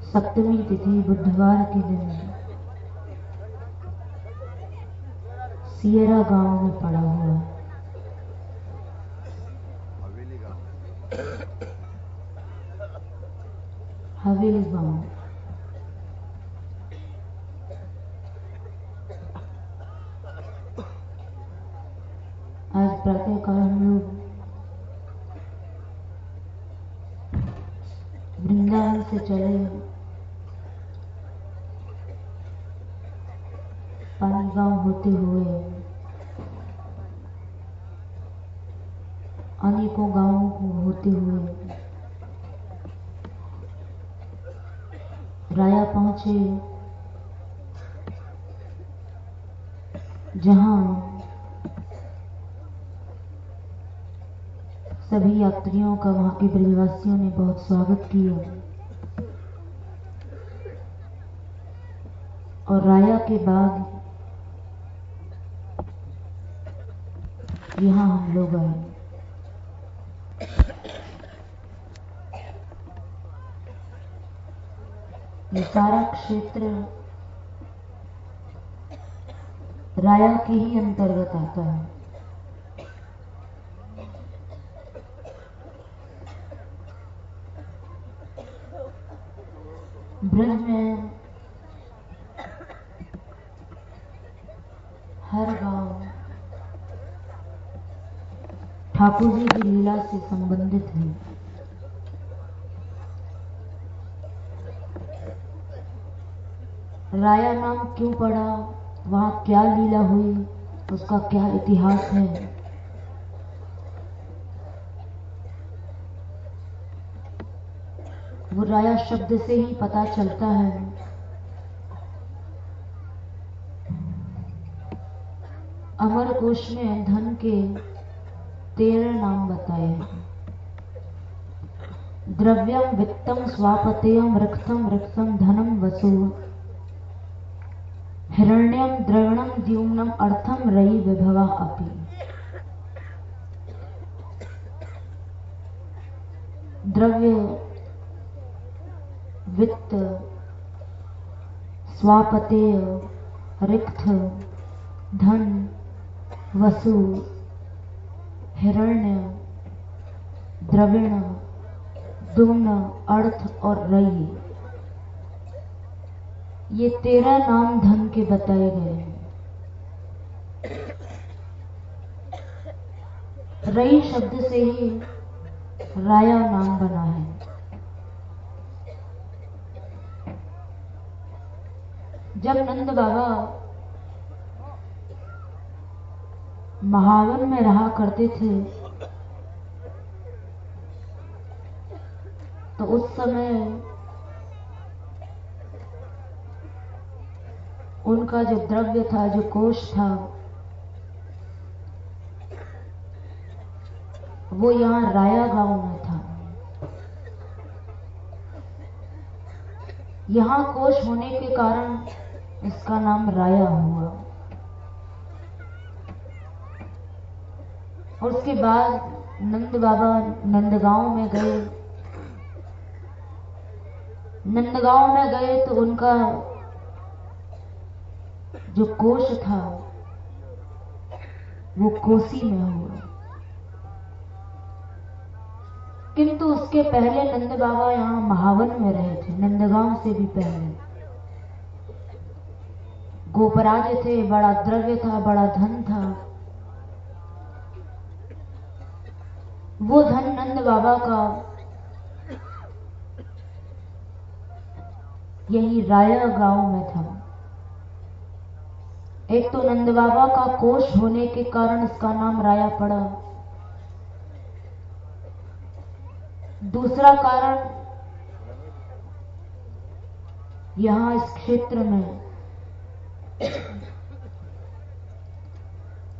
सप्तमी तिथि बुधवार के दिन सियरा गांव में पड़ा हुआ हवेली गांव। आज प्रातःकाल हम लोग वृंदावन से चले पानी गांव होते हुए अनेकों गांवों को होते हुए राया पहुंचे, जहां सभी यात्रियों का वहां के ब्रजवासियों ने बहुत स्वागत किया। और राया के बाद यहाँ हम लोग आए। ये सारा क्षेत्र राया के ही अंतर्गत आता है। ब्रज में हर गांव ठाकुर जी की लीला से संबंधित है। राया नाम क्यों पड़ा, वहां क्या लीला हुई, उसका क्या इतिहास है, वो राया शब्द से ही पता चलता है। अमर कोश में धन के 13 नाम बताए हैं। द्रव्यम वित्तम स्वापतेयम रक्तम रक्तम धनम वसु हिरण्यम द्रवणम द्युम्नम अर्थम रई विभवा अपि। द्रव्य, वित्त, स्वापतेय, रिक्त, धन, वसु, हिरण्य, द्रविण, दुम्न, अर्थ और रई, ये 13 नाम धन के बताए गए हैं। रई शब्द से ही राया नाम बना है। जब नंद बाबा महावन में रहा करते थे तो उस समय उनका जो द्रव्य था, जो कोष था, वो यहाँ राया गांव में था। यहाँ कोष होने के कारण इसका नाम राया हुआ। और उसके बाद नंद बाबा नंदगांव में गए। नंदगांव में गए तो उनका जो कोष था वो कोसी में हुआ। किंतु उसके पहले नंद बाबा यहाँ महावन में रहे थे, नंदगांव से भी पहले। गोपराज थे, बड़ा द्रव्य था, बड़ा धन था। वो धन नंद बाबा का यही राया गांव में था। एक तो नंद बाबा का कोष होने के कारण इसका नाम राया पड़ा। दूसरा कारण, यहां इस क्षेत्र में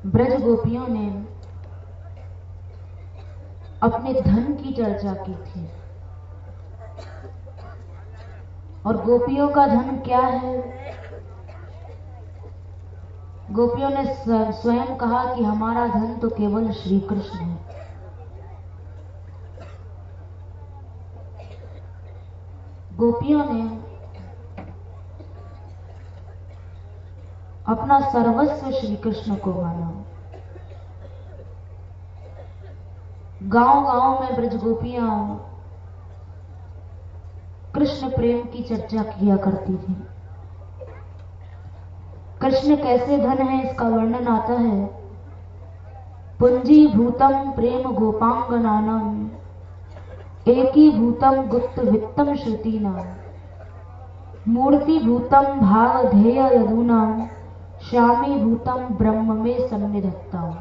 ब्रज गोपियों ने अपने धन की चर्चा की थी। और गोपियों का धन क्या है? गोपियों ने स्वयं कहा कि हमारा धन तो केवल श्री कृष्ण है। गोपियों ने अपना सर्वस्व श्री कृष्ण को माना। गांव-गांव में ब्रज गोपियां कृष्ण प्रेम की चर्चा किया करती थी। कृष्ण कैसे धन है इसका वर्णन आता है। पुंजीभूतम प्रेम गोपांगनानम एकीभूतम गुप्त वित्तम श्रुतीनाम मूर्तिभूतम भावधेय यदूनाम श्यामीभूतम ब्रह्म में सन्निधत्ताम।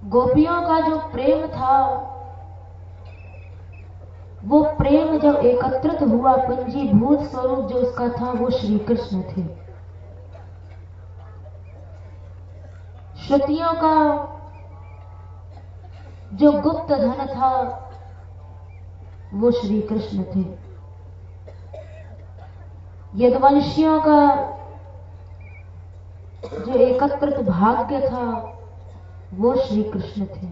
गोपियों का जो प्रेम था वो प्रेम जब एकत्रित हुआ, पंजीभूत स्वरूप जो उसका था वो श्री कृष्ण थे। श्रुतियों का जो गुप्त धन था वो श्री कृष्ण थे। यदुवंशियों का जो एकत्रित भाग्य था वो श्री कृष्ण थे।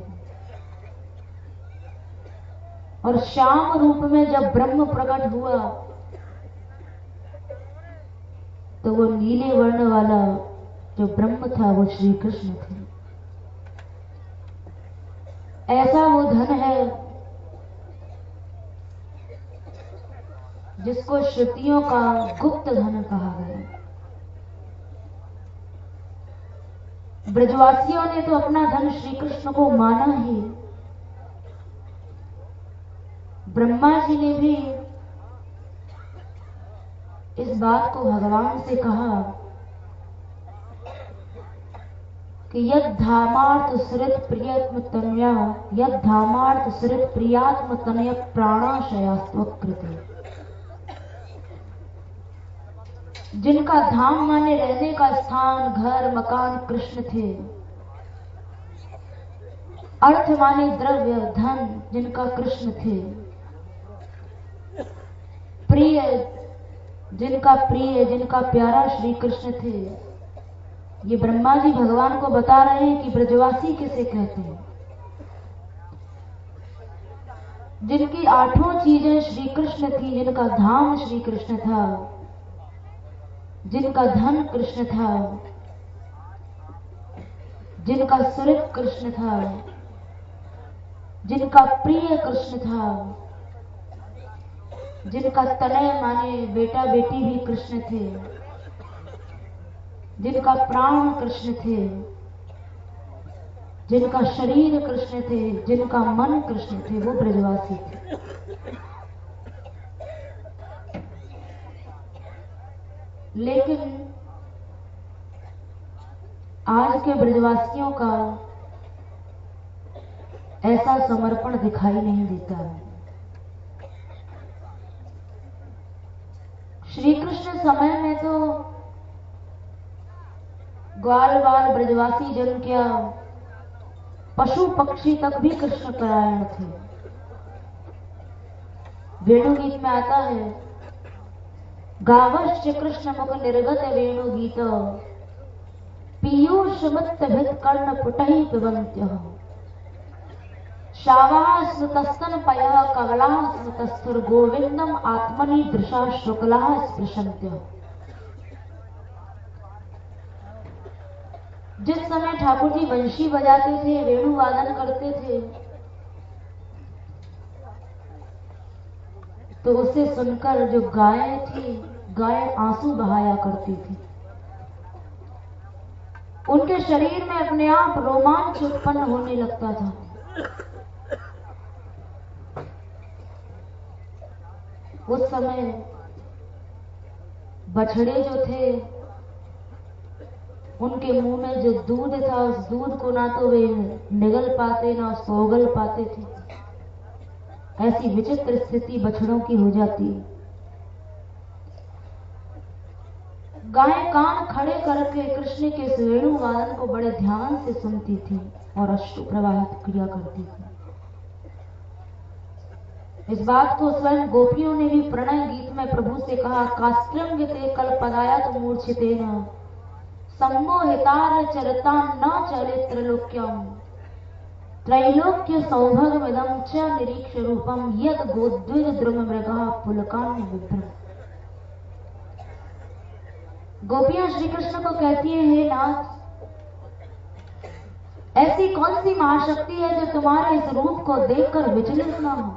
और श्याम रूप में जब ब्रह्म प्रकट हुआ तो वो नीले वर्ण वाला जो ब्रह्म था वो श्री कृष्ण थे। ऐसा वो धन है जिसको श्रुतियों का गुप्त धन कहा गया। ब्रजवासियों ने तो अपना धन श्री कृष्ण को माना ही। ब्रह्मा जी ने भी इस बात को भगवान से कहा कि यद धामार्थ सुरत प्रियत्म तनया यद धामार्थ सुरत प्रियात्म तनय प्राणाशयास्त्वकृते। जिनका धाम माने रहने का स्थान, घर, मकान कृष्ण थे, अर्थ माने द्रव्य, धन जिनका कृष्ण थे, प्रिय जिनका प्यारा श्री कृष्ण थे। ये ब्रह्मा जी भगवान को बता रहे हैं कि ब्रजवासी किसे कहते हैं। जिनकी आठों चीजें श्री कृष्ण थी, जिनका धाम श्री कृष्ण था, जिनका धन कृष्ण था, जिनका सुरत कृष्ण था, जिनका प्रिय कृष्ण था, जिनका तनय माने बेटा बेटी भी कृष्ण थे, जिनका प्राण कृष्ण थे, जिनका शरीर कृष्ण थे, जिनका मन कृष्ण थे, वो ब्रजवासी थे। लेकिन आज के ब्रजवासियों का ऐसा समर्पण दिखाई नहीं देता है। श्री कृष्ण समय में तो ग्वाल बाल ब्रजवासी जन क्या, पशु पक्षी तक भी कृष्ण परायण थे। वेणु गीत में आता है, गावश्च कृष्ण मुख निर्गत वेणु गीत पीयूष मत्त भित कर्ण पुटहि पिबन्त्यः शावाः स्मृतस्तन पयः कवलाः स्मृतस्थुर गोविंदम आत्मनि दृशा शुक्लाः स्पृशन्त्यः। जिस समय ठाकुर जी वंशी बजाते थे, वेणु वादन करते थे, तो उसे सुनकर जो गायें थी, गायें आंसू बहाया करती थी। उनके शरीर में अपने आप रोमांच उत्पन्न होने लगता था। उस समय बछड़े जो थे, उनके मुंह में जो दूध था, उस दूध को ना तो वे निगल पाते, ना उसको उगल पाते थे। ऐसी विचित्र स्थिति बछड़ों की हो जाती। गायें कान खड़े करके कृष्ण के इस वेणु वादन को बड़े ध्यान से सुनती थी और अश्रु प्रवाहित किया करती थी। इस बात को स्वयं गोपियों ने भी प्रणय गीत में प्रभु से कहा, कास्त्रंगते कल्पदायत मूर्छितेन सम्मोहितार चरता न चले त्रैलोक्यम त्रैलोक्य सौभगमिदं च निरीक्ष रूपम यद गोद्विज द्रुम मृगा पुलकान्य विभ्रम। गोपियां श्री कृष्ण को कहती हैं, हे नाथ, ऐसी कौन सी महाशक्ति है जो तुम्हारे इस रूप को देखकर विचलित ना हो?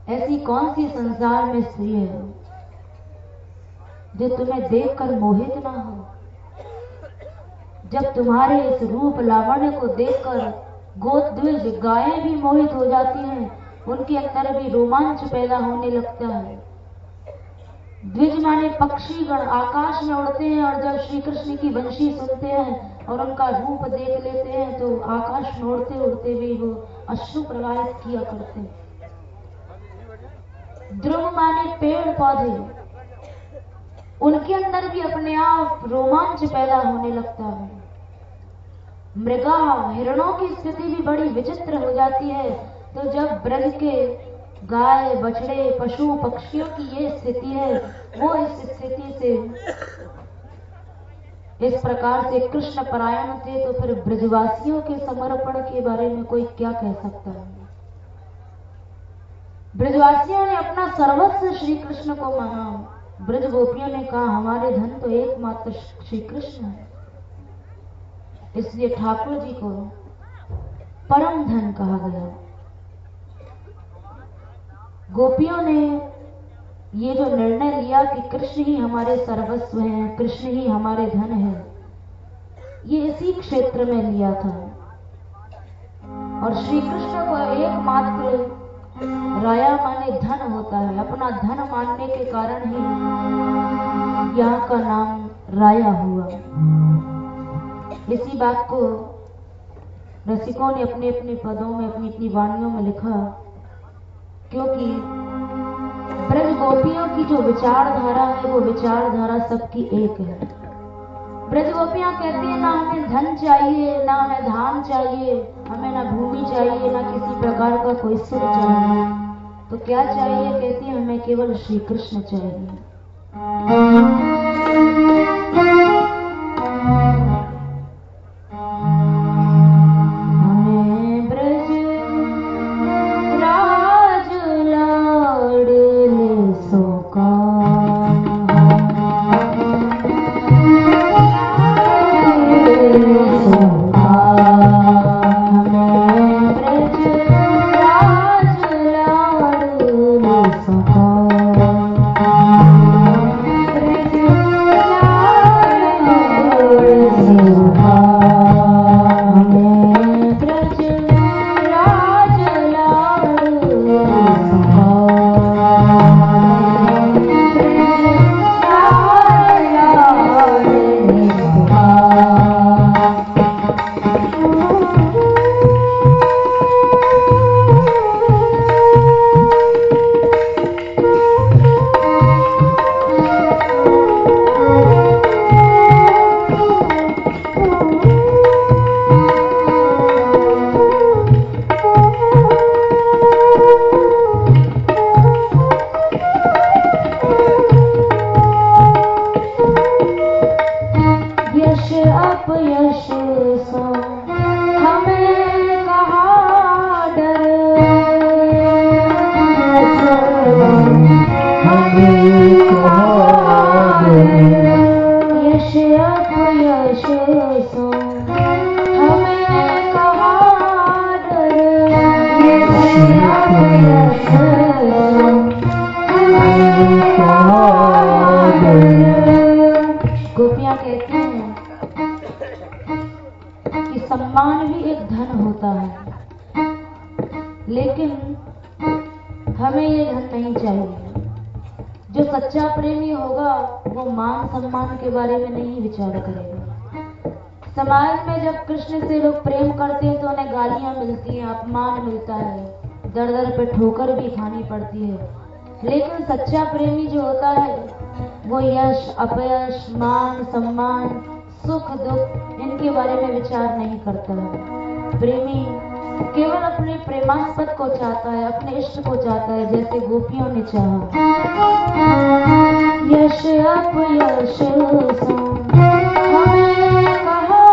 ऐसी कौन सी संसार में स्त्री है जो तुम्हें देखकर मोहित ना हो? जब तुम्हारे इस रूप लावण्य को देखकर गोद्विज गायें भी मोहित हो जाती हैं, उनके अंदर भी रोमांच पैदा होने लगता है। द्विज माने पक्षी गण आकाश में उड़ते हैं और जब श्री कृष्ण की वंशी सुनते हैं और उनका रूप देख लेते हैं तो आकाश में उड़ते उड़ते भी वो अश्रु प्रवाहित किया करते हैं। द्रुम माने पेड़ पौधे, उनके अंदर भी अपने आप रोमांच पैदा होने लगता है। मृगा, हिरणों की स्थिति भी बड़ी विचित्र हो जाती है। तो जब ब्रज के गाय, बछड़े, पशु, पक्षियों की ये स्थिति है, वो इस स्थिति से इस प्रकार से कृष्ण परायण थे, तो फिर ब्रजवासियों के समर्पण के बारे में कोई क्या कह सकता है? ब्रजवासियों ने अपना सर्वस्व श्री कृष्ण को माना। ब्रज गोपियों ने कहा, हमारे धन तो एकमात्र श्री कृष्ण है। इसलिए ठाकुर जी को परम धन कहा गया। गोपियों ने ये जो निर्णय लिया कि कृष्ण ही हमारे सर्वस्व हैं, कृष्ण ही हमारे धन है, ये इसी क्षेत्र में लिया था। और श्री कृष्ण को एकमात्र राया माने धन होता है। अपना धन मानने के कारण ही यहाँ का नाम राया हुआ। इसी बात को रसिकों ने अपने अपने पदों में, अपनी अपनी वाणियों में लिखा, क्योंकि ब्रज गोपियों की जो विचारधारा है वो विचारधारा सबकी एक है। ब्रज गोपियां कहती है, ना हमें धन चाहिए, ना हमें धाम चाहिए, हमें ना भूमि चाहिए, ना किसी प्रकार का कोई सुख चाहिए। तो क्या चाहिए? कहती है, हमें केवल श्री कृष्ण चाहिए। गोपियां कहती हैं कि सम्मान भी एक धन होता है, लेकिन हमें ये धन नहीं चाहिए। जो सच्चा प्रेमी होगा वो मान सम्मान के बारे में नहीं विचार करेगा। समाज में जब कृष्ण से लोग प्रेम करते हैं तो उन्हें गालियां मिलती हैं, अपमान मिलता है, दर दर पे ठोकर भी खानी पड़ती है। लेकिन सच्चा प्रेमी जो होता है वो यश, अपयश, मान, सम्मान, सुख, दुख इनके बारे में विचार नहीं करता है। प्रेमी केवल अपने प्रेमास्पद को चाहता है, अपने इष्ट को चाहता है, जैसे गोपियों ने चाहा। यश अपयश हमें कहा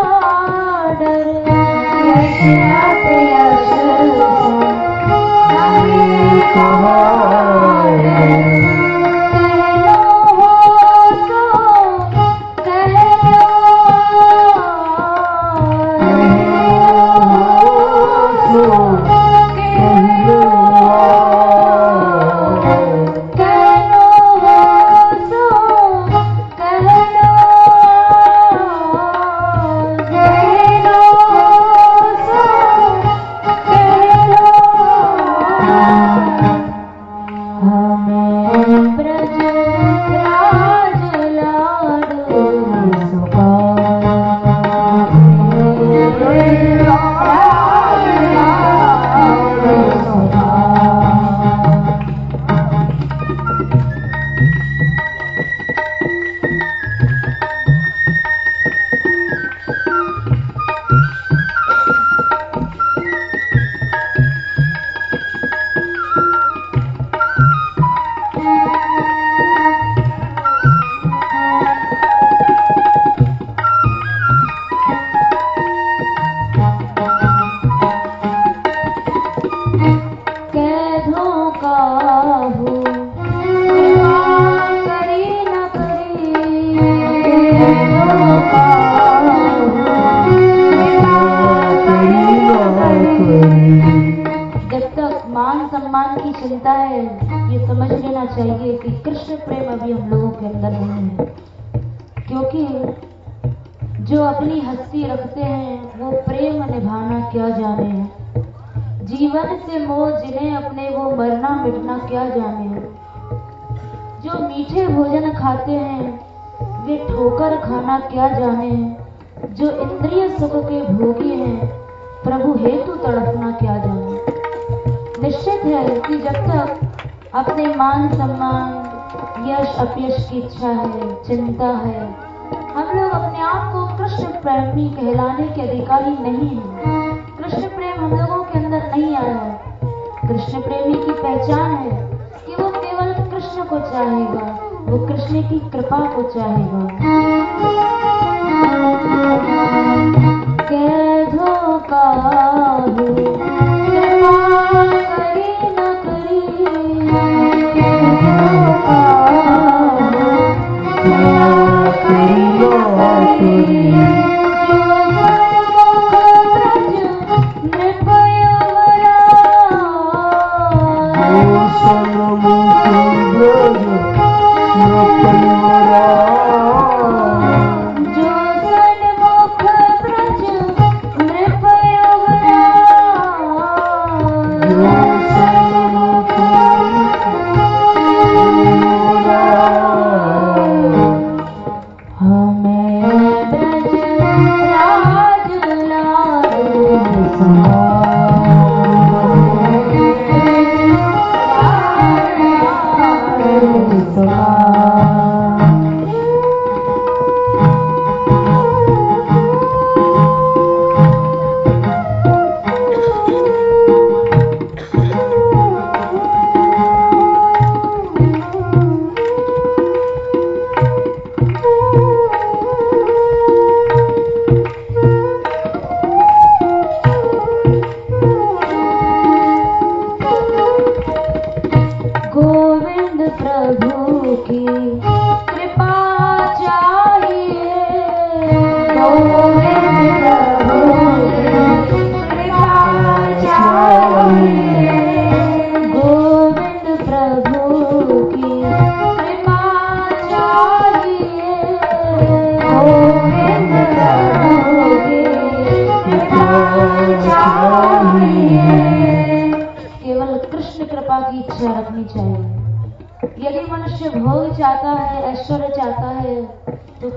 चाहिए कि कृष्ण प्रेम अभी हम लोगों के अंदर नहीं है, क्योंकि जो अपनी हस्ती रखते हैं वो प्रेम निभाना क्या जाने हैं, जीवन से मोह जिन्हें अपने वो मरना मिटना क्या जाने हैं। जो मीठे भोजन खाते हैं वे ठोकर खाना क्या जाने हैं, जो इंद्रिय सुख के भोगी हैं प्रभु हेतु तड़पना क्या जाने। निश्चित है कि जब तक अपने मान सम्मान यश अपयश की इच्छा है, चिंता है, हम लोग अपने आप को कृष्ण प्रेमी कहलाने के अधिकारी नहीं हैं। कृष्ण प्रेम हम लोगों के अंदर नहीं आया है। कृष्ण प्रेमी की पहचान है कि वो केवल कृष्ण को चाहेगा, वो कृष्ण की कृपा को चाहेगा। कैधों का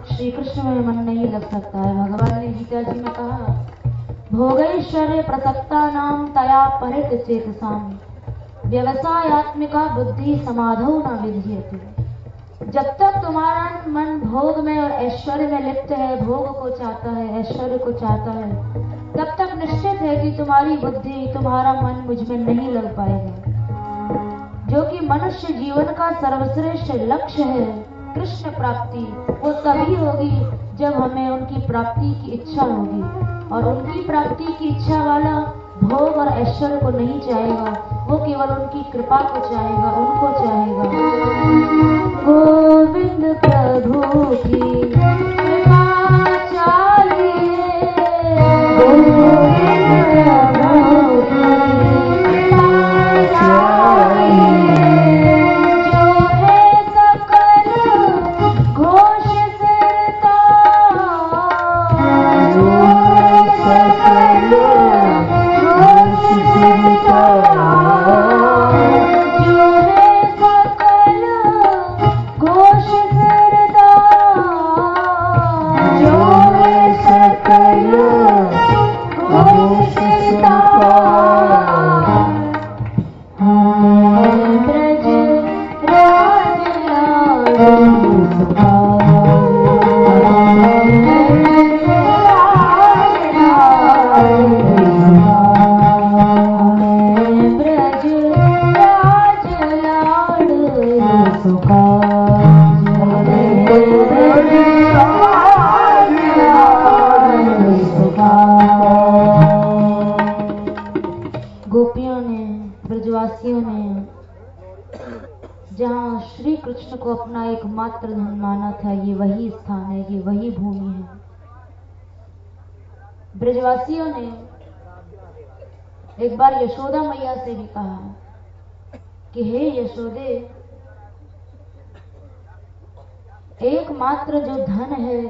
श्री कृष्ण में मन नहीं लग सकता है। भगवान ने गीता जी में कहा, भोगैश्वर्य प्रसक्ता नाम तया परित चेतसाम व्यवसायत्मिका बुद्धि समाधौ न विद्यते। जब तक तुम्हारा मन भोग में और ऐश्वर्य में लिप्त है, भोग को चाहता है, ऐश्वर्य को चाहता है, तब तक निश्चित है कि तुम्हारी बुद्धि, तुम्हारा मन मुझ में नहीं लग पाएगा। जो कि मनुष्य जीवन का सर्वश्रेष्ठ लक्ष्य है, कृष्ण प्राप्ति, वो तभी होगी जब हमें उनकी प्राप्ति की इच्छा होगी। और उनकी प्राप्ति की इच्छा वाला भोग और ऐश्वर्य को नहीं चाहेगा, वो केवल उनकी कृपा को चाहेगा, उनको चाहेगा। गोविंद प्रभु की कृपा चाहिए, गोविंद प्रभु की कृपा चाहिए। जो है सकल घोष सिरता, जो है सकल घोष सिरता, जो है सकल घोष सिरता, जो है सकल घोष सिरता। ब्रज राज लाडू ब्रज राज गोपियों ने, ब्रजवासियों ने जहाँ श्री कृष्ण को अपना एकमात्र धन माना था, ये वही स्थान है, ये वही भूमि है। ब्रजवासियों ने एक बार यशोदा मैया से भी कहा कि हे यशोदे, एकमात्र जो धन है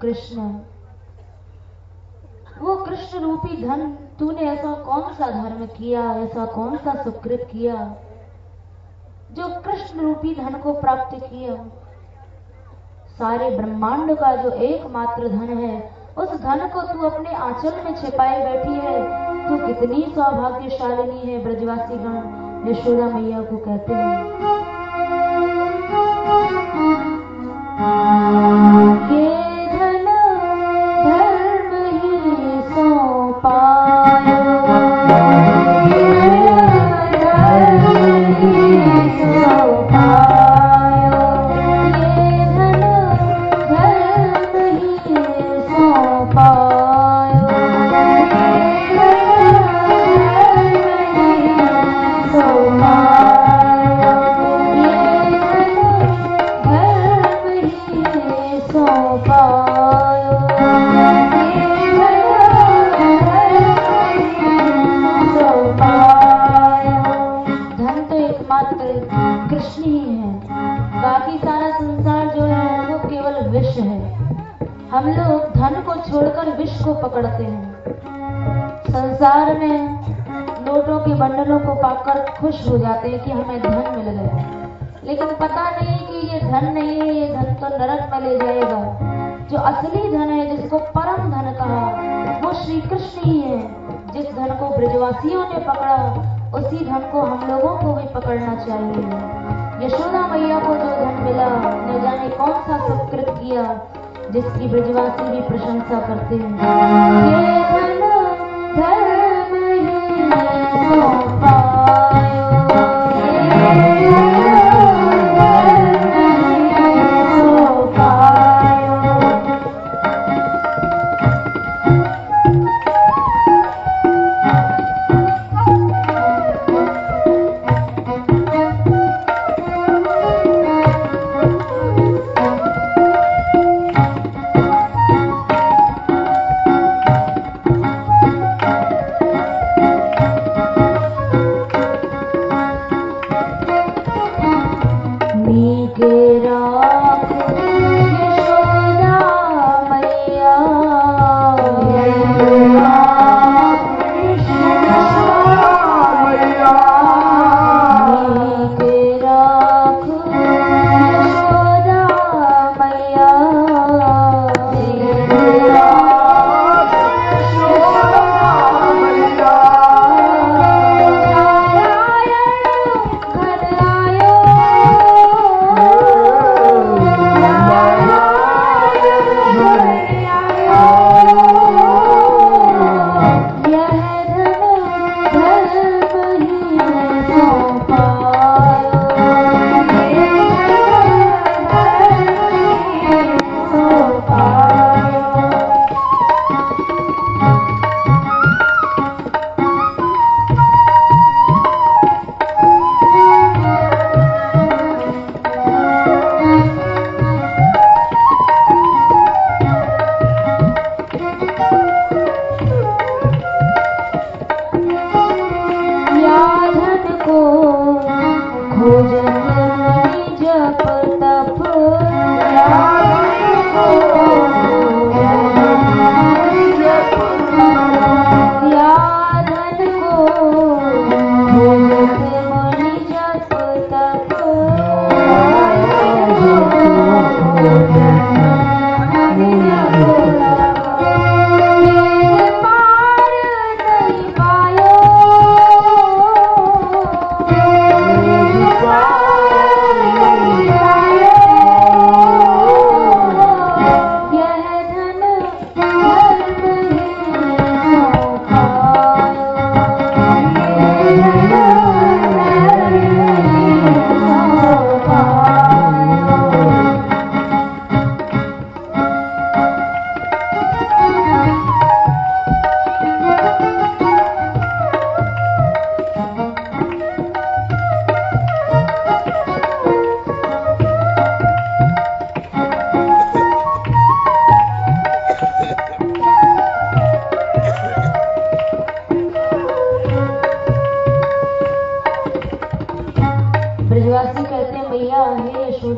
कृष्ण, वो कृष्ण रूपी धन तूने ऐसा कौन सा धर्म किया, ऐसा कौन सा सुकृत किया जो कृष्ण रूपी धन को प्राप्त किया। सारे ब्रह्मांड का जो एकमात्र धन है, उस धन को तू अपने आंचल में छिपाए बैठी है। तू कितनी सौभाग्यशालिनी है। ब्रजवासी गण यशोदा मैया को कहते हैं, ये धन धर्म ही सौंपायो, कृष्ण ही है। बाकी सारा संसार जो है वो केवल विष है। हम लोग धन को छोड़कर विष को पकड़ते हैं। संसार में नोटों के बंडलों को पाकर खुश हो जाते हैं कि हमें धन मिल गया, लेकिन पता नहीं कि ये धन नहीं है, ये धन तो नरक में ले जाएगा। जो असली धन है, जिसको परम धन कहा, वो श्री कृष्ण ही है। जिस धन को ब्रजवासियों ने पकड़ा, उसी धन को हम लोगों को भी पकड़ना चाहिए। यशोदा मैया को जो धन मिला, न जाने कौन सा सुकृत किया, जिसकी ब्रजवासी भी प्रशंसा करते हैं। ये धन धर्म ही सौंपायो, ये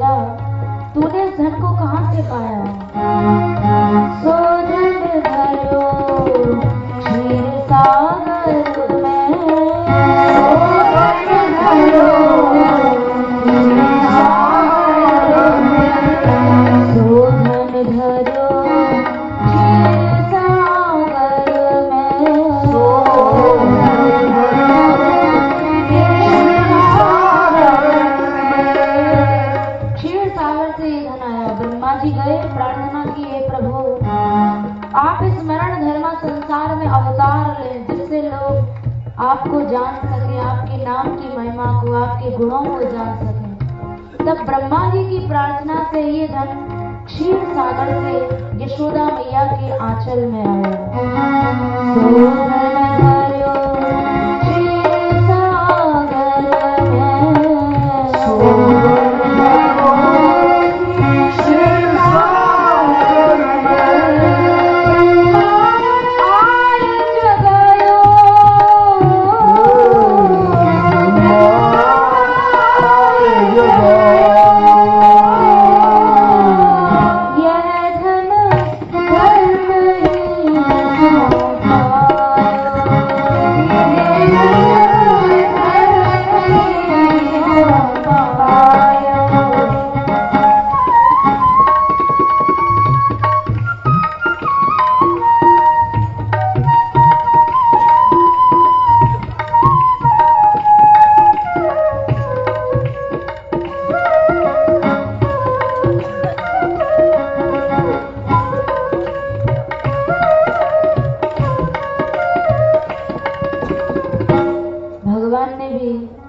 यशोदा, तूने इस धन को कहाँ से पाया? सो धन धरो क्षीर सागर में, सो धन धरो क्षीर सागर में, क्षीर सागर से ये धन आया। ब्रह्मा जी गए, प्रार्थना की, हे प्रभु आप इस मरण धर्मा संसार में अवतार लें, जिससे लोग आपको जान सके, आपके नाम की महिमा को, आपके गुणों को जान सके। तब ब्रह्मा जी की प्रार्थना से ये धन क्षीर सागर से यशोदा मैया के आंचल में आया। सो धन धरो क्षीर सागर में, सो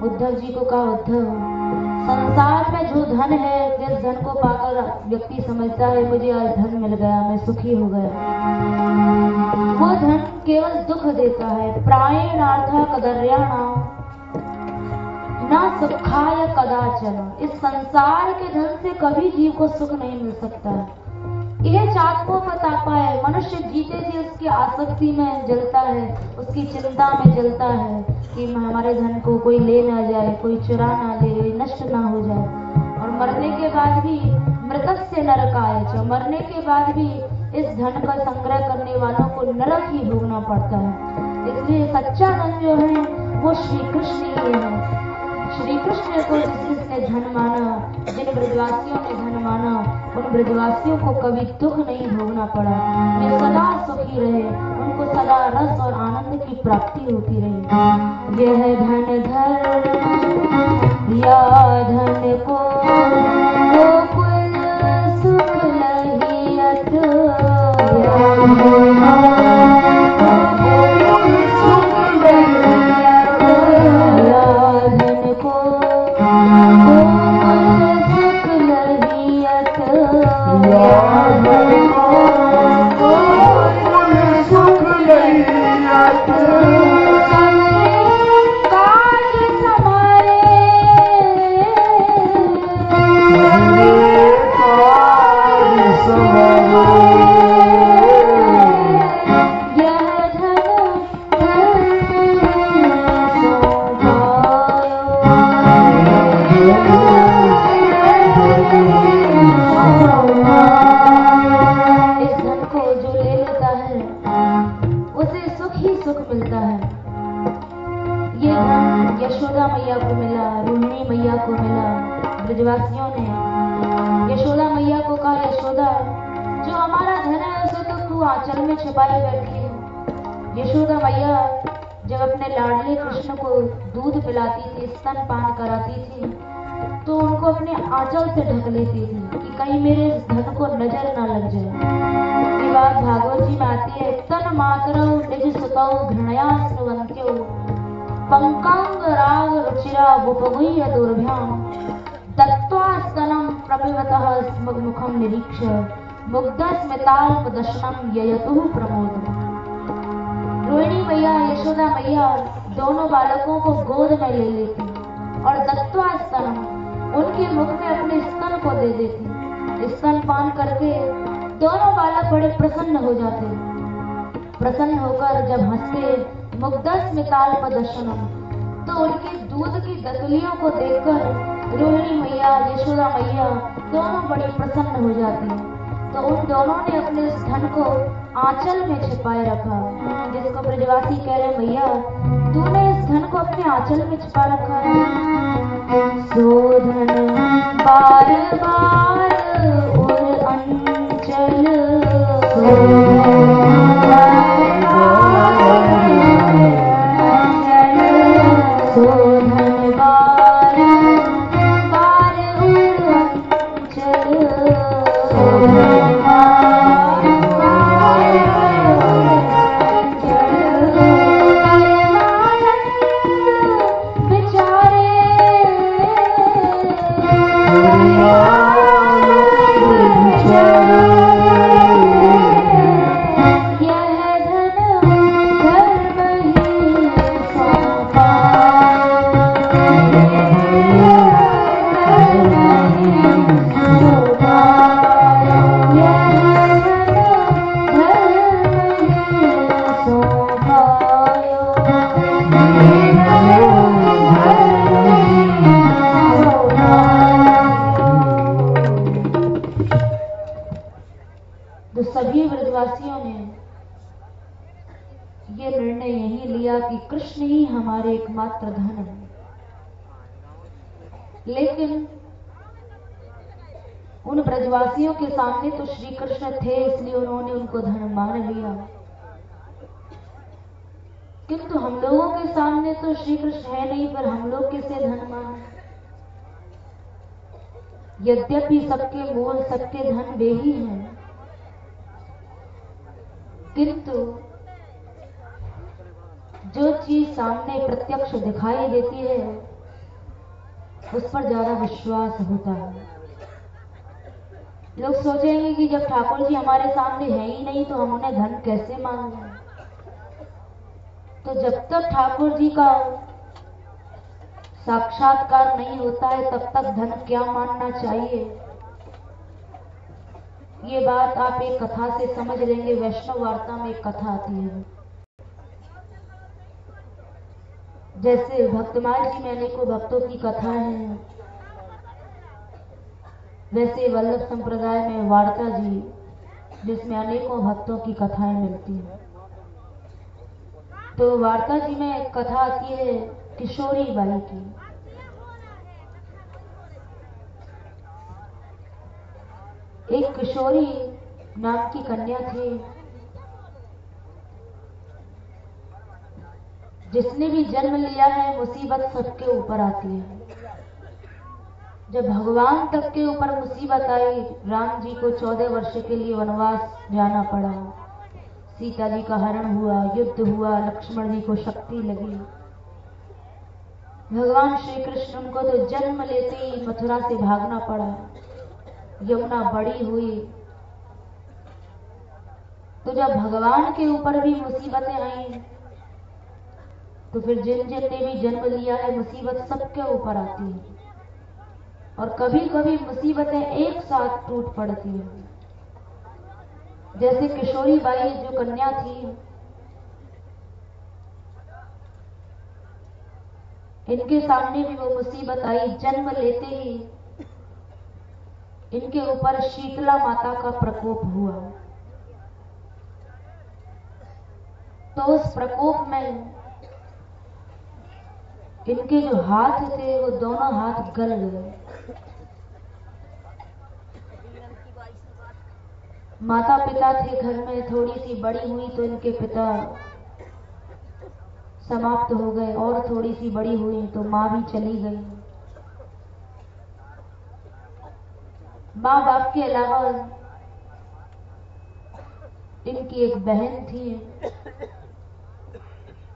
उद्धव जी को कहा, उद्धव संसार में जो धन है, जिस धन को पाकर व्यक्ति समझता है मुझे आज धन मिल गया, मैं सुखी हो गया, वो धन केवल दुख देता है। प्रायणार्थ कदर्याणाम ना सुखाय कदाचन, इस संसार के धन से कभी जीव को सुख नहीं मिल सकता। यह चात्मों पतापा है, मनुष्य जीते जी उसकी आसक्ति में जलता है, उसकी चिंता में जलता है कि हमारे धन को कोई ले ना जाए, कोई चुरा ना ले, नष्ट ना हो जाए। और मरने के बाद भी मृतस्य नरकाय च, मरने के बाद भी इस धन का संग्रह करने वालों को नरक ही भोगना पड़ता है। इसलिए सच्चा धन जो है वो श्री कृष्ण ही है। श्री कृष्ण को जिसने धन माना, जिन ब्रजवासियों ने धन माना, उन ब्रजवासियों को कभी दुख नहीं भोगना पड़ा, वे सदा सुखी रहे, उनको सदा रस और आनंद की प्राप्ति होती रही। यह धन धर या धन को गोकुल सुख लहियत, यशोदा मैया को मिला, रोहिणी मैया को मिला। ब्रजवासियों ने यशोदा मैया को कहा, यशोदा जो हमारा धन है उसे तो तू आंचल में छिपाई बैठी है। यशोदा मैया जब अपने लाडले कृष्ण को दूध पिलाती थी, स्तनपान कराती थी, तो उनको अपने आंचल से ढक लेती थी कि कहीं मेरे धन को नजर ना लग जाए। ये बात भागवत जी में आती है, तन मातरौ निज सुतौ घृणया स्नुवन्त्यो पंकांग राग रुचिरा उपगुह्य दुर्भ्याम दत्त्वा स्तनं प्रपिबतः स्मग्मुखं निरीक्ष्य मुग्धस्मिताल्पदशनं ययतुः प्रमोदम्। रोहिणी मैया, यशोदा मैया दोनों बालकों को गोद में ले लेती और दत्त्वा स्तनम, उनके मुख में अपने स्तन को दे देती। स्तनपान करके दोनों बालक बड़े प्रसन्न हो जाते। प्रसन्न होकर जब हंसते, मुग्धस्मिताल्पदशनम, तो उनके दूध की दतुलियों को देखकर रोहिणी मैया, यशोदा मैया दोनों बड़ी प्रसन्न हो जाती हैं। तो उन दोनों ने अपने इस धन को आंचल में छिपाए रखा, जिसको ब्रजवासी कह रहे मैया तूने इस धन को अपने आंचल में छिपा रखा है। सो धन बार बार और अंचल, सो धन बार बार सभी ब्रजवासियों ने ये निर्णय यही लिया कि कृष्ण ही हमारे एकमात्र धन है। लेकिन उन ब्रजवासियों के सामने तो श्री कृष्ण थे, इसलिए उन्होंने उनको धन मान लिया, किंतु हम लोगों के सामने तो श्री कृष्ण है नहीं, पर हम लोग किसे धन माने। यद्यपि सबके मूल सबके धन वे ही हैं, किंतु जो चीज सामने प्रत्यक्ष दिखाई देती है उस पर ज्यादा विश्वास होता है। लोग सोचेंगे कि जब ठाकुर जी हमारे सामने है ही नहीं तो हम उन्हें धन कैसे मान लें। तो जब तक ठाकुर जी का साक्षात्कार नहीं होता है तब तक धन क्या मानना चाहिए, ये बात आप एक कथा से समझ लेंगे। वैष्णव वार्ता में एक कथा आती है। जैसे भक्तमाल जी में अनेकों भक्तों की कथा है, वैसे वल्लभ संप्रदाय में वार्ता जी, जिसमें अनेकों भक्तों की कथाएं मिलती हैं। तो वार्ता जी में एक कथा आती है किशोरी बाई की। एक किशोरी नाम की कन्या थी, जिसने भी जन्म लिया है मुसीबत सबके ऊपर आती है। जब भगवान तक के ऊपर मुसीबत आई, राम जी को 14 वर्ष के लिए वनवास जाना पड़ा, सीता जी का हरण हुआ, युद्ध हुआ, लक्ष्मण जी को शक्ति लगी, भगवान श्री कृष्ण को तो जन्म लेते ही मथुरा से भागना पड़ा, यमुना बड़ी हुई। तो जब भगवान के ऊपर भी मुसीबतें आई तो फिर जिन जिन ने भी जन्म लिया है मुसीबत सबके ऊपर आती है, और कभी कभी मुसीबतें एक साथ टूट पड़ती हैं। जैसे किशोरी बाई जो कन्या थी, इनके सामने भी वो मुसीबत आई। जन्म लेते ही इनके ऊपर शीतला माता का प्रकोप हुआ। तो उस प्रकोप में इनके जो हाथ थे वो दोनों हाथ गल गए। माता पिता थे घर में, थोड़ी सी बड़ी हुई तो इनके पिता समाप्त हो गए, और थोड़ी सी बड़ी हुई तो माँ भी चली गई। माँ बाप के अलावा इनकी एक बहन थी,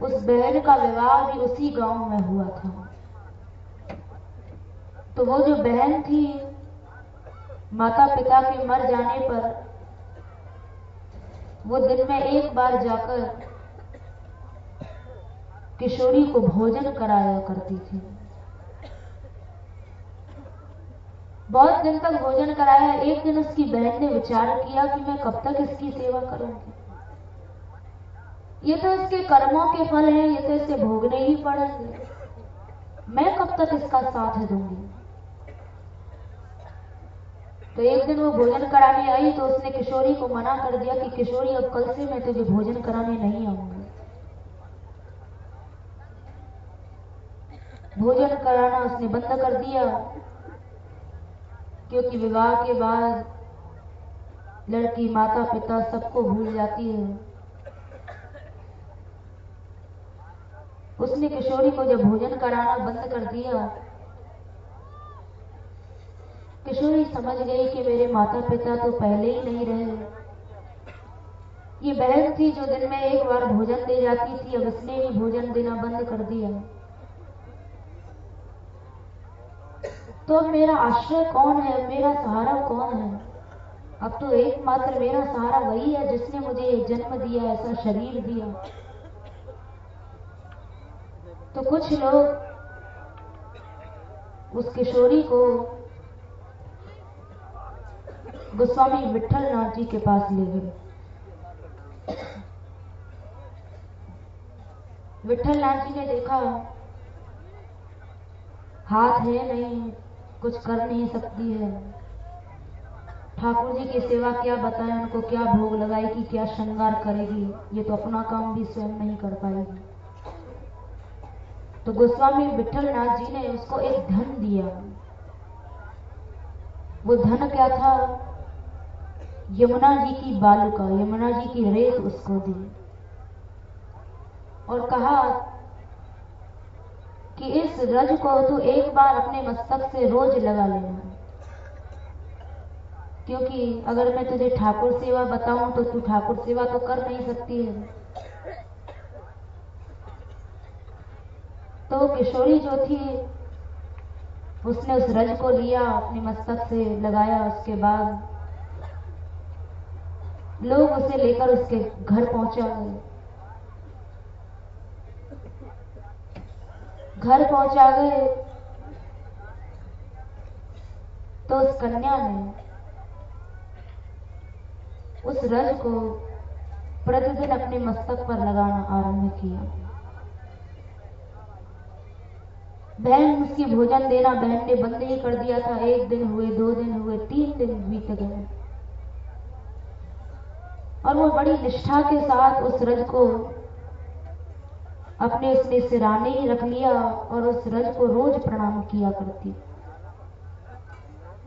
उस बहन का विवाह भी उसी गांव में हुआ था। तो वो जो बहन थी, माता पिता के मर जाने पर वो दिन में एक बार जाकर किशोरी को भोजन कराया करती थी। बहुत दिन तक भोजन कराया। एक दिन उसकी बहन ने विचार किया कि मैं कब तक इसकी सेवा करूंगी, ये तो इसके कर्मों के फल हैं, ये तो इसे भोगने ही पड़ेंगे, मैं कब तक इसका साथ दूंगी। तो एक दिन वो भोजन कराने आई तो उसने किशोरी को मना कर दिया कि किशोरी अब कल से मैं तुझे भोजन कराने नहीं आऊंगी। भोजन कराना उसने बंद कर दिया, क्योंकि विवाह के बाद लड़की माता पिता सबको भूल जाती है। उसने किशोरी को जब भोजन कराना बंद कर दिया, किशोरी समझ गई कि मेरे माता पिता तो पहले ही नहीं रहे। ये बहन थी जो दिन में एक बार भोजन दे जाती थी, अब इसने भी भोजन देना बंद कर दिया। तो अब मेरा आश्रय कौन है, मेरा सहारा कौन है? अब तो एकमात्र मेरा सहारा वही है जिसने मुझे जन्म दिया, ऐसा शरीर दिया। तो कुछ लोग उस किशोरी को गोस्वामी विठल नाथ जी के पास ले गए। विठल नाथ जी ने देखा हाथ है नहीं, कुछ कर नहीं सकती है, ठाकुर जी की सेवा क्या बताएं, उनको क्या भोग लगाएगी, क्या श्रृंगार करेगी, ये तो अपना काम भी स्वयं नहीं कर पाएगी। तो गोस्वामी विठल नाथ जी ने उसको एक धन दिया। वो धन क्या था? यमुना जी की बालुका, यमुना जी की रेत उसको दी और कहा कि इस रज को तू एक बार अपने मस्तक से रोज लगा लेना, क्योंकि अगर मैं तुझे ठाकुर सेवा बताऊं तो तू ठाकुर सेवा तो कर नहीं सकती है। तो वो किशोरी जो थी उसने उस रज को लिया, अपने मस्तक से लगाया। उसके बाद लोग उसे लेकर उसके घर पहुंचा गए। घर पहुंचा गए तो उस कन्या ने उस रज को प्रतिदिन अपने मस्तक पर लगाना आरंभ किया। बहन उसकी भोजन देना बहन ने बंद ही कर दिया था। 1 दिन हुए, 2 दिन हुए, 3 दिन बीत गए और वो बड़ी निष्ठा के साथ उस रज को अपने उसने सिराने ही रख लिया और उस रज को रोज प्रणाम किया करती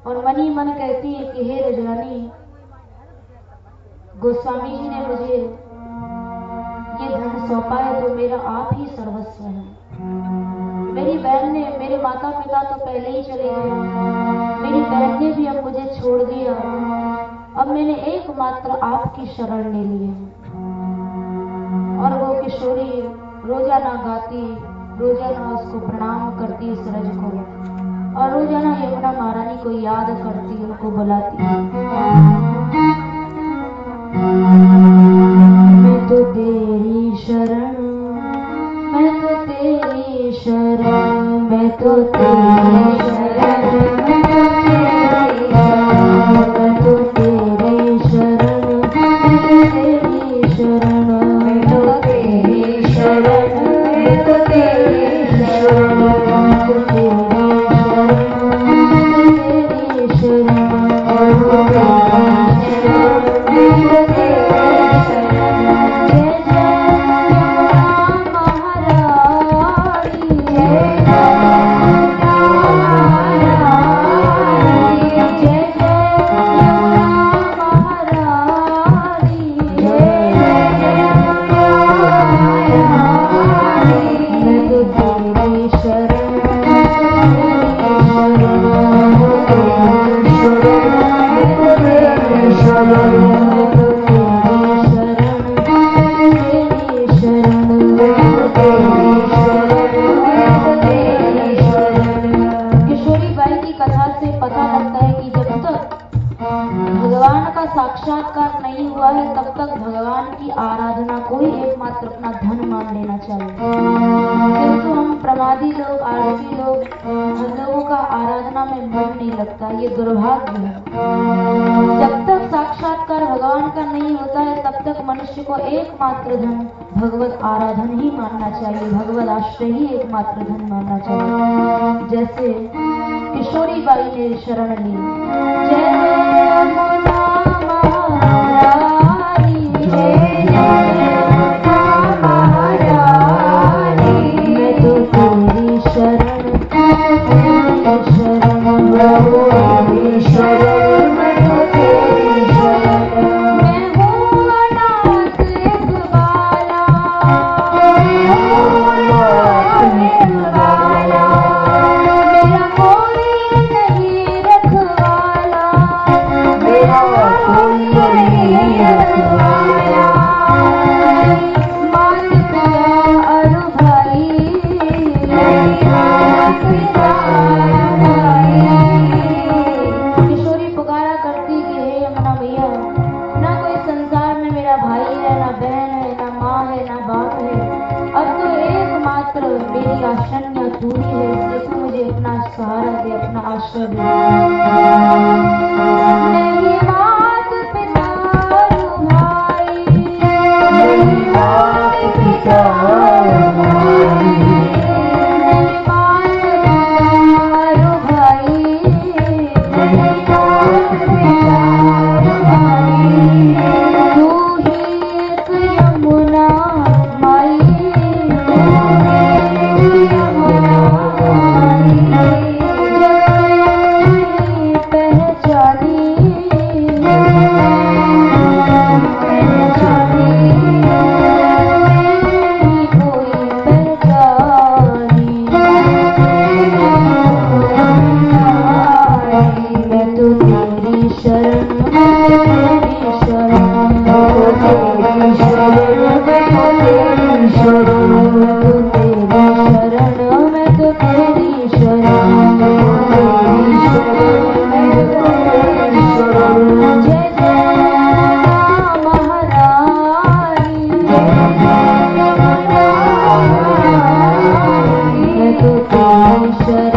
और मन ही मन कहती है कि हे रजरानी, गोस्वामी जी ने मुझे ये धन सौंपा है तो मेरा आप ही सर्वस्व है। मेरी बहन ने, मेरे माता पिता तो पहले ही चले गए, मेरी बहन ने भी अब मुझे छोड़ दिया, अब मैंने एकमात्र आपकी शरण ले ली है। और वो किशोरी रोजाना गाती, रोजाना उसको प्रणाम करती इस रज को और रोजाना यमुना महारानी को याद करती, उनको बुलाती। मैं तो तेरी शरण, मैं तो तेरी शरण, मैं तो तेरी शरण, मैं तो तेरी शरण, मैं तो तेरी शरण, मैं तो तेरी शरण, मैं तो तेरी शरण, साक्षात्कार नहीं हुआ है तब तक भगवान की आराधना को ही एकमात्र अपना धन मान लेना चाहिए। किंतु हम प्रमादी लोग, आलसी लोग, हम लोगों का आराधना में मन नहीं लगता, ये दुर्भाग्य है। जब तक साक्षात्कार भगवान का नहीं होता है तब तक मनुष्य को एकमात्र धन भगवत आराधन ही मानना चाहिए, भगवत आश्रय ही एकमात्र धन मानना चाहिए। जैसे किशोरी बाई ने शरण ली। जय यमुना महारानी, जय यमुना महारानी, मैं तो तेरी शरण शरण तेरी शरण, मैं तो तेरी शरण। मैं हूँ अनाथ इकबाला, मेरा कोई नहीं रखवाला, मेरा कोई नहीं रखवाला। मात पिता और भाई, मात पिता भाई। किशोरी पुकारा करती कि हे यमुना मैया, ना कोई संसार में मेरा भाई है, ना बहन है, ना माँ है, ना बाप है। अब तो एकमात्र मेरी आशन्या तू ही है, इसलिए तू मुझे अपना सहारा दे, अपना आश्रय दे। मेरी मात पिता और भाई, मेरी मात पिता और भाई, मेरी मात पिता और भाई, मेरी मात पिता और भाई। तू ही एक यमुना माई, तू ही एक यमुना माई। पहचानी पहचानी कोई पहचानी, मैं तो तेरी शरण तेरी शरण, तेरी शरण, मैं तो तेरी शरण, मैं तो तेरी शरण, मैं तो तेरी शरण, तेरी शरण, मैं तो तेरी शरण। जय जय महारानी, मैं तो तेरी शरण,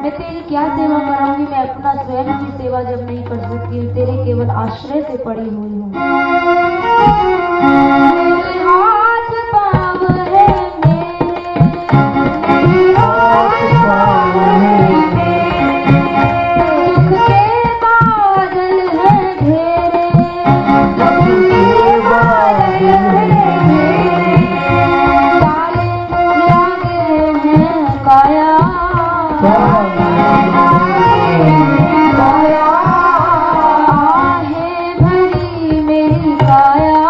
मैं तेरी क्या सेवा करूंगी? मैं अपना स्वयं की सेवा जब नहीं कर सकती, तेरे केवल आश्रय से पड़ी हुई हूँ। हाथ पाँव है मेरे, हाथ पाँव है मेरे, दुख के बादल है घेरे, दुख के बादल है घेरे, ताले लागे हैं काया, आहे भरी मेरी काया,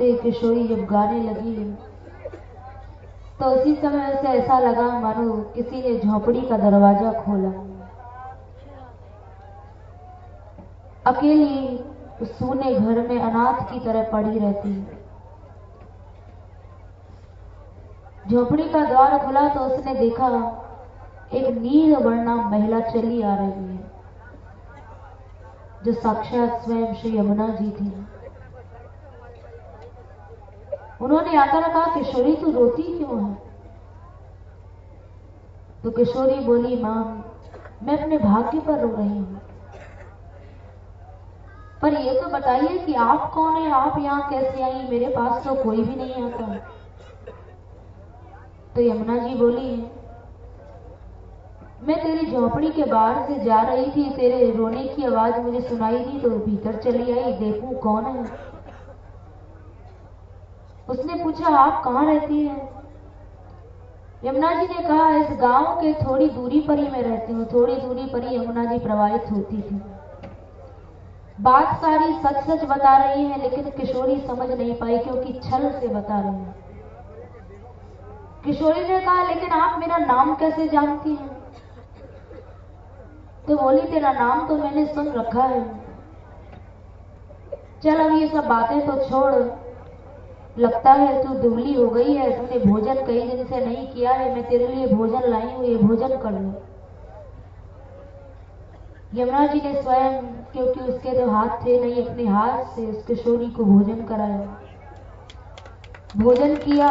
रोते किशोरी जब गाने लगी तो उसी समय उसे ऐसा लगा मानो किसी ने झोपड़ी का दरवाजा खोला। अकेली उस सूने घर में अनाथ की तरह पड़ी रहती है। झोपड़ी का द्वार खुला तो उसने देखा एक नील वर्णा महिला चली आ रही है, जो साक्षात स्वयं श्री यमुना जी थी। उन्होंने आकर कहा, किशोरी तू रोती क्यों है? तो किशोरी बोली, मां मैं अपने भाग्य पर रो रही हूं। पर ये तो बताइए कि आप कौन है, आप यहाँ कैसे आई? मेरे पास तो कोई भी नहीं आता। तो यमुना जी बोली, मैं तेरी झोपड़ी के बाहर से जा रही थी, तेरे रोने की आवाज मुझे सुनाई दी तो भीतर चली आई, देखूं कौन है। उसने पूछा, आप कहाँ रहती हैं? यमुना जी ने कहा, इस गांव के थोड़ी दूरी पर ही मैं रहती हूँ। थोड़ी दूरी पर ही यमुना जी प्रवाहित होती थी। बात सारी सच सच बता रही है, लेकिन किशोरी समझ नहीं पाई क्योंकि छल से बता रही है। किशोरी ने कहा, लेकिन आप मेरा नाम कैसे जानती हैं? तो बोली, तेरा नाम तो मैंने सुन रखा है। चल अब ये सब बातें तो छोड़, लगता है तू दुबली हो गई है, तूने भोजन कई दिन से नहीं किया है, मैं तेरे लिए भोजन लाई हूं, ये भोजन कर ले। यमुना जी ने स्वयं, क्योंकि उसके तो हाथ थे नहीं, अपने हाथ से उस किशोरी को भोजन कराया। भोजन किया।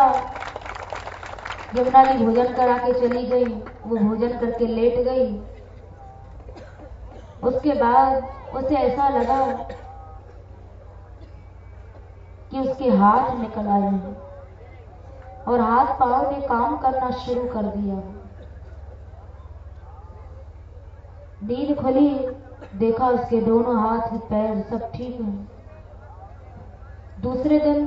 यमुना जी भोजन करा के चली गई। वो भोजन करके लेट गई। उसके बाद उसे ऐसा लगा कि उसके हाथ निकल आए हैं और हाथ पांव ने काम करना शुरू कर दिया। नींद खुली, देखा उसके दोनों हाथ पैर सब ठीक हैं। दूसरे दिन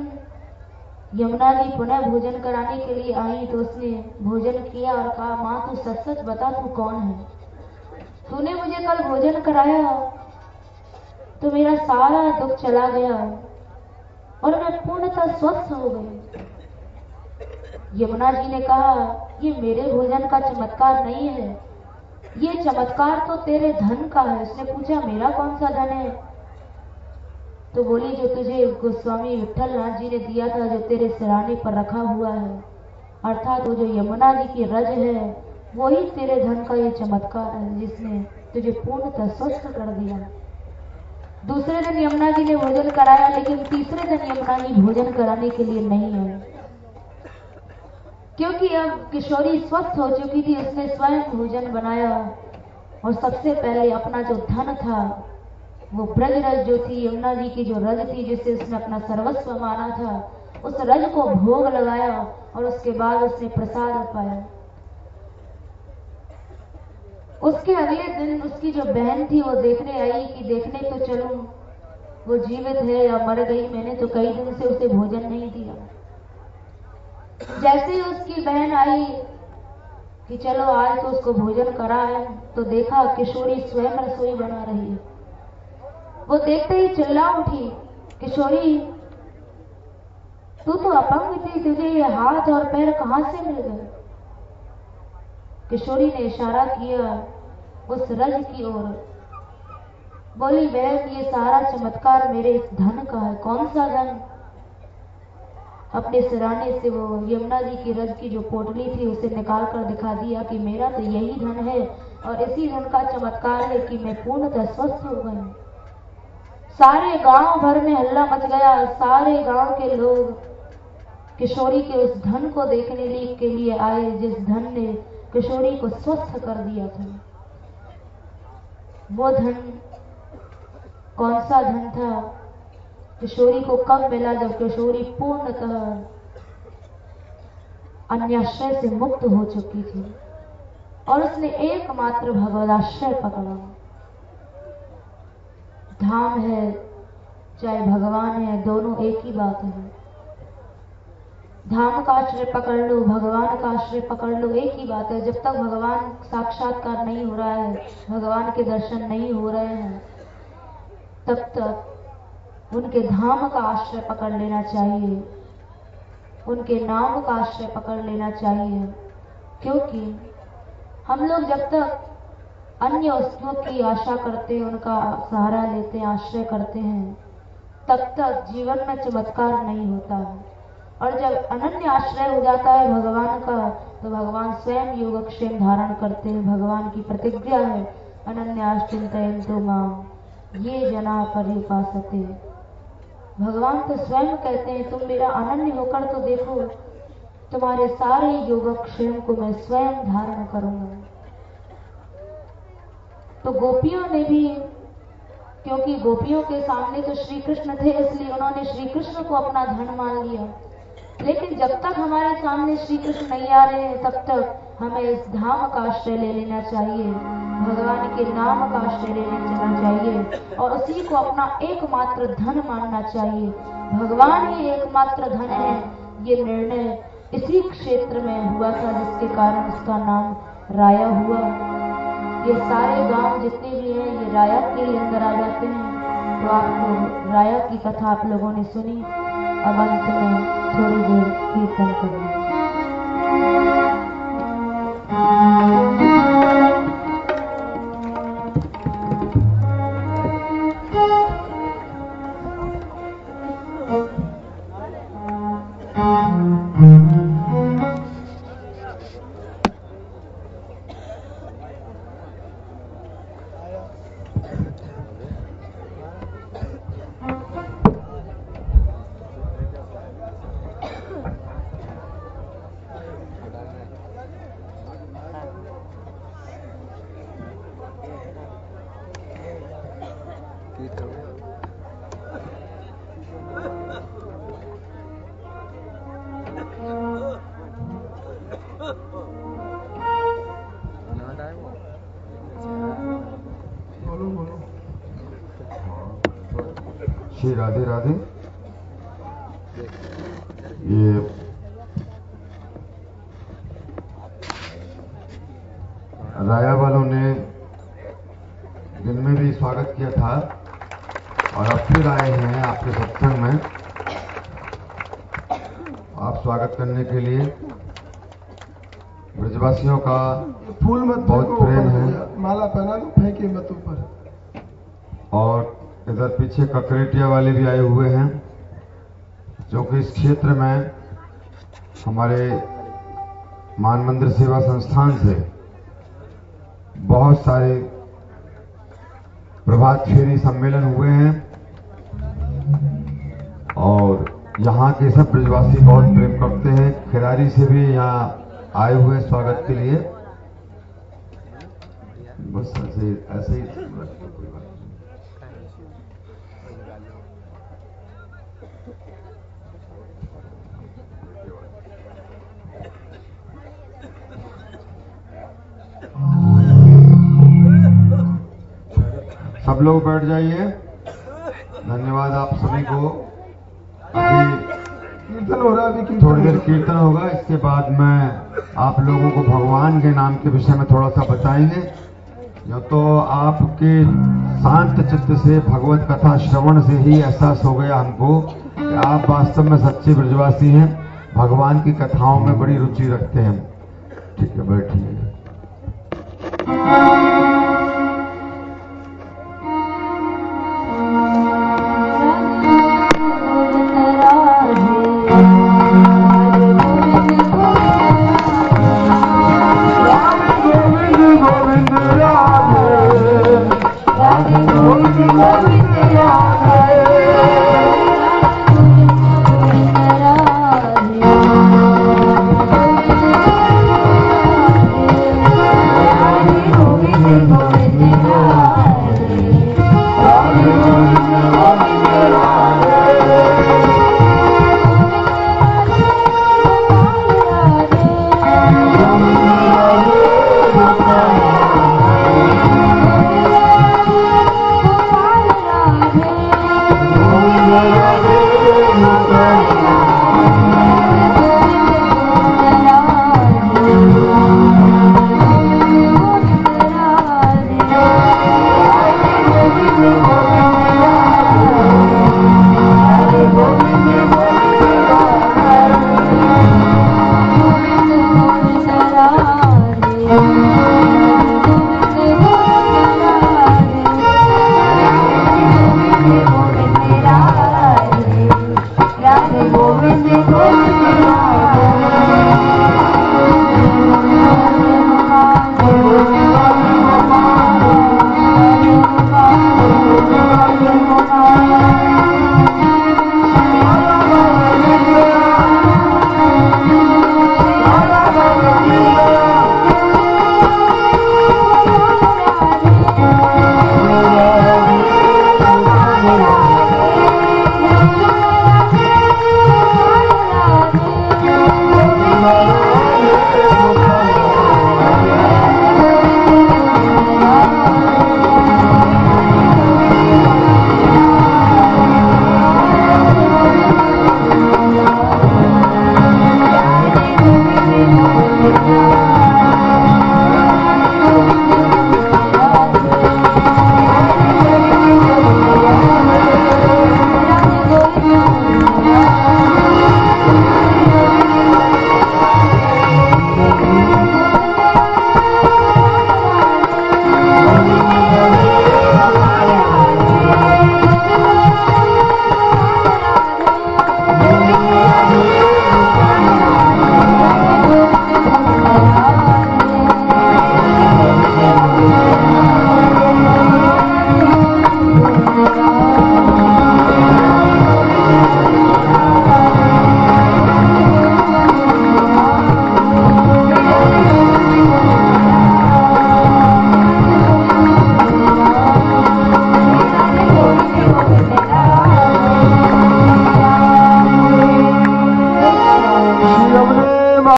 यमुना जी पुनः भोजन कराने के लिए आई तो उसने भोजन किया और कहा, मां तू सच सच बता, तू कौन है? तूने मुझे कल भोजन कराया तो मेरा सारा दुख चला गया और मैं पूर्णतः स्वस्थ हो गई। यमुना जी ने कहा, ये मेरे भोजन का चमत्कार नहीं है, ये चमत्कार तो तेरे धन का है। उसने पूछा, मेरा कौन सा धन है? तो बोली, जो तुझे गोस्वामी विठल नाथ जी ने दिया था, जो तेरे सिराने पर रखा हुआ है, अर्थात वो जो यमुना जी की रज है, वही तेरे धन का ये चमत्कार है, जिसने तुझे पूर्णतः स्वस्थ कर दिया। दूसरे दिन यमुना जी ने भोजन कराया, लेकिन तीसरे दिन यमुना जी भोजन कराने के लिए नहीं आई, क्योंकि अब किशोरी स्वस्थ हो चुकी थी। उसने स्वयं भोजन बनाया और सबसे पहले अपना जो धन था, वो ब्रज रज जो थी, यमुना जी की जो रज थी, जिसे उसने अपना सर्वस्व माना था, उस रज को भोग लगाया और उसके बाद उसने प्रसाद पाया। उसके अगले दिन उसकी जो बहन थी वो देखने आई कि देखने तो चलूं वो जीवित है या मर गई, मैंने तो कई दिन से उसे भोजन नहीं दिया। जैसे ही उसकी बहन आई कि चलो आज तो उसको भोजन कराए, तो देखा किशोरी स्वयं रसोई बना रही है। वो देखते ही चिल्ला उठी, किशोरी तू तो अपंग थी, तुझे ये हाथ और पैर कहां से मिल गए? किशोरी ने इशारा किया उस रज की ओर। बोली, बहन ये सारा चमत्कार मेरे इस धन का है। कौन सा धन? अपने सिराने से वो यमुना जी की रज की जो पोटली थी उसे निकाल कर दिखा दिया कि मेरा तो यही धन है और इसी धन का चमत्कार है कि मैं पूर्णतः स्वस्थ हो गई। सारे गांव भर में हल्ला मच गया। सारे गांव के लोग किशोरी के उस धन को देखने के लिए आए, जिस धन ने किशोरी को स्वस्थ कर दिया था। वो धन कौन सा धन था? किशोरी को कब मिला? जब किशोरी पूर्णतः अन्याश्रय से मुक्त हो चुकी थी और उसने एकमात्र भगवदाश्रय पकड़ा। धाम है चाहे भगवान है, दोनों एक ही बात है। धाम का आश्रय पकड़ लो, भगवान का आश्रय पकड़ लो, एक ही बात है। जब तक भगवान साक्षात्कार नहीं हो रहा है, भगवान के दर्शन नहीं हो रहे हैं, तब तक उनके धाम का आश्रय पकड़ लेना चाहिए, उनके नाम का आश्रय पकड़ लेना चाहिए। क्योंकि हम लोग जब तक अन्य वस्तुओं की आशा करते हैं, उनका सहारा लेते हैं, आश्रय करते हैं, तब तक जीवन में चमत्कार नहीं होता है। और जब अनन्य आश्रय हो जाता है भगवान का, तो भगवान स्वयं योगक्षेम धारण करते हैं। भगवान की प्रतिज्ञा है, अनन्याश्चिन्तयन्तो मां ये जना पर्युपासते। भगवान तो स्वयं कहते हैं, तुम मेरा अनन्य होकर तो देखो, तुम्हारे सारे योगक्षेम को मैं स्वयं धारण करूंगा। तो गोपियों ने भी, क्योंकि गोपियों के सामने तो श्री कृष्ण थे, इसलिए उन्होंने श्री कृष्ण को अपना धन मान लिया। लेकिन जब तक हमारे सामने श्री कृष्ण नहीं आ रहे हैं, तब तक हमें इस धाम का आश्रय ले लेना चाहिए, भगवान के नाम का आश्रय ले लेना चाहिए और उसी को अपना एकमात्र धन मानना चाहिए। भगवान ही एकमात्र धन है। ये निर्णय इसी क्षेत्र में हुआ था, जिसके कारण उसका नाम राया हुआ। ये सारे गांव जितने भी हैं, ये राया के ही अंदर आ जाते हैं। तो आपको राया की कथा आप लोगों ने सुनी। अब अंत में थोड़ी देर कीर्तन करें। श्री राधे राधे। ये राया वालों ने दिन में भी स्वागत किया था और अब फिर आए हैं आपके सत्संग में आप स्वागत करने के लिए। ब्रजवासियों का फूल मत बहुत प्रेम है, माला पहना लो, फेंके मत ऊपर। और इधर पीछे ककरेटिया वाले भी आए हुए हैं, जो कि इस क्षेत्र में हमारे मान मंदिर सेवा संस्थान से बहुत सारे प्रभात फेरी सम्मेलन हुए हैं और यहाँ के सब ब्रजवासी बहुत प्रेम करते हैं। खिरारी से भी यहाँ आए हुए स्वागत के लिए। बस ऐसे ही सब लोग बैठ जाइए। धन्यवाद आप सभी को। अभी कीर्तन हो रहा है, अभी थोड़ी देर कीर्तन होगा, इसके बाद में आप लोगों को भगवान के नाम के विषय में थोड़ा सा बताएंगे। जो तो आपके शांत चित्त से भगवत कथा श्रवण से ही एहसास हो गया हमको कि आप वास्तव में सच्चे ब्रजवासी हैं, भगवान की कथाओं में बड़ी रुचि रखते हैं। ठीक है, बैठिए। गोविंद